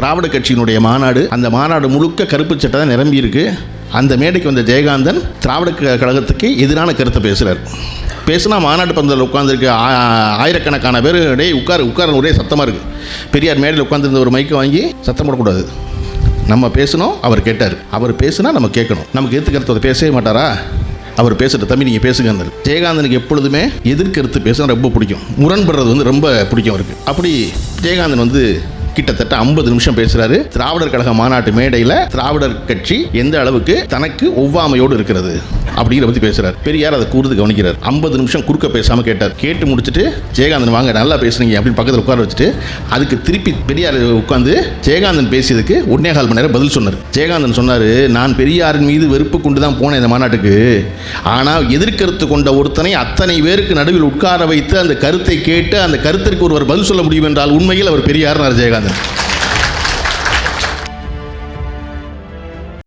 திராவிட கட்சியினுடைய மாநாடு. அந்த மாநாடு முழுக்க கருப்பு சட்டை தான் நிரம்பி இருக்கு. அந்த மேடைக்கு வந்த ஜெயகாந்தன் திராவிட கழகத்துக்கு எதிரான கருத்தை பேசுகிறார். பேசுனா மாநாட்டு பந்தலில் உட்காந்துருக்கு ஆயிரக்கணக்கான பேர் டே உட்கார ஒரே சத்தமாக இருக்குது. பெரியார் மேடையில் உட்காந்துருந்த ஒரு மைக்கை வாங்கி சத்தம் போடக்கூடாது, நம்ம பேசணும், அவர் கேட்டார். அவர் பேசுனா நம்ம கேட்கணும். நமக்கு எதிர்த்து பேசவே மாட்டாரா? அவர் பேசுகிற தம்பி நீங்கள் பேசுங்க. ஜெயகாந்தனுக்கு எப்பொழுதுமே எதிர்கருத்து பேச ரொம்ப பிடிக்கும், முரண்படுறது ரொம்ப பிடிக்கும் அவருக்கு. அப்படி ஜெயகாந்தன் கிட்டத்தட்ட 50 நிமிஷம் பேசுகிறாரு. திராவிடர் கழக மாநாட்டு மேடையில் திராவிடர் கட்சி எந்த அளவுக்கு தனக்கு ஒவ்வாமையோடு இருக்கிறது அப்படிங்கிற பற்றி பேசுகிறார். பெரியார் அதை கூர்ந்து கவனிக்கிறார். 50 நிமிஷம் குறுக்க பேசாமல் கேட்டார். கேட்டு முடிச்சுட்டு ஜெயகாந்தன் வாங்க நல்லா பேசுறீங்க அப்படின்னு பக்கத்தில் உட்கார வச்சுட்டு அதுக்கு திருப்பி பெரியார் உட்காந்து ஜெயகாந்தன் பேசியதுக்கு 1.25 மணி நேரம் பதில் சொன்னார். ஜெயகாந்தன் சொன்னார், நான் பெரியாரின் மீது வெறுப்பு கொண்டு தான் போனேன் இந்த மாநாட்டுக்கு. ஆனால் எதிர்கருத்து கொண்ட ஒருத்தனை அத்தனை பேருக்கு நடுவில் உட்கார வைத்து அந்த கருத்தை கேட்டு அந்த கருத்திற்கு ஒருவர் பதில் சொல்ல முடியும் என்றால் உண்மையில் அவர் பெரியார் ஜெயகாந்தன்.